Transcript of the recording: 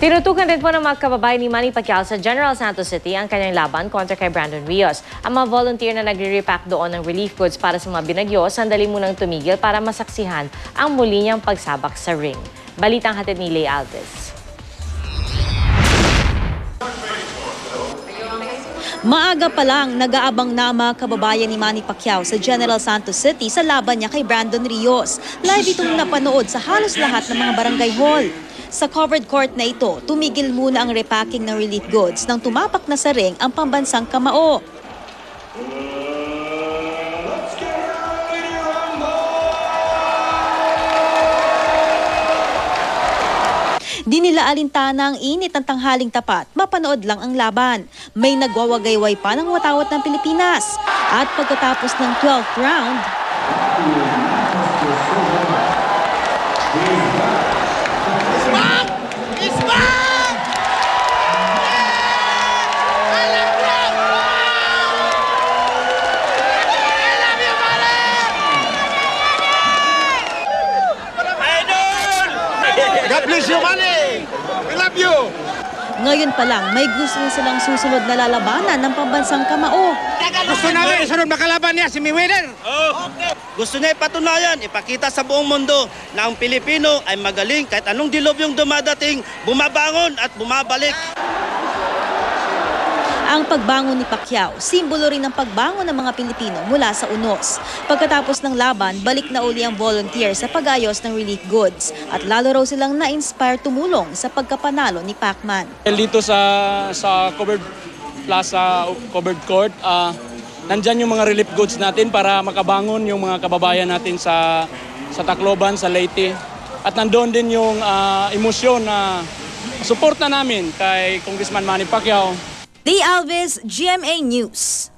Tinutukan din po ng mga kababayan ni Manny Pacquiao sa General Santos City ang kanyang laban kontra kay Brandon Rios. Ang mga volunteer na nagre-repack doon ng relief goods para sa mga binagyo, sandali munang tumigil para masaksihan ang muli niyang pagsabak sa ring. Balitang hatid ni Lay Alves. Maaga pa lang, nag-aabang na mga kababayan ni Manny Pacquiao sa General Santos City sa laban niya kay Brandon Rios. Live itong napanood sa halos lahat ng mga barangay hall. Sa covered court na ito, tumigil muna ang repacking ng relief goods nang tumapak na sa ring ang pambansang kamao. Di nila alintana ang init ng tanghaling tapat, mapanood lang ang laban. May nagwawagayway pa ng watawat ng Pilipinas. At pagkatapos ng 12th round, God bless you, Manny! We love you! ngayon pa lang may gusto na silang susunod na lalabanan ng pambansang kamao. Gusto namin isunod makalaban niya si Mayweather. Okay. Gusto niya ipatunayan, ipakita sa buong mundo na ang Pilipino ay magaling kahit anong dilobyong dumadating, bumabangon at bumabalik. Ang pagbangon ni Pacquiao, simbolo rin ng pagbangon ng mga Pilipino mula sa unos. Pagkatapos ng laban, balik na uli ang volunteer sa pag-ayos ng relief goods at lalo raw silang na-inspire tumulong sa pagkapanalo ni Pacman. Dito sa covered plaza, covered court, nandyan yung mga relief goods natin para makabangon yung mga kababayan natin sa Tacloban, sa Leyte. At nandoon din yung emosyon na suporta namin kay Congressman Manny Pacquiao. Lay Alves, GMA News.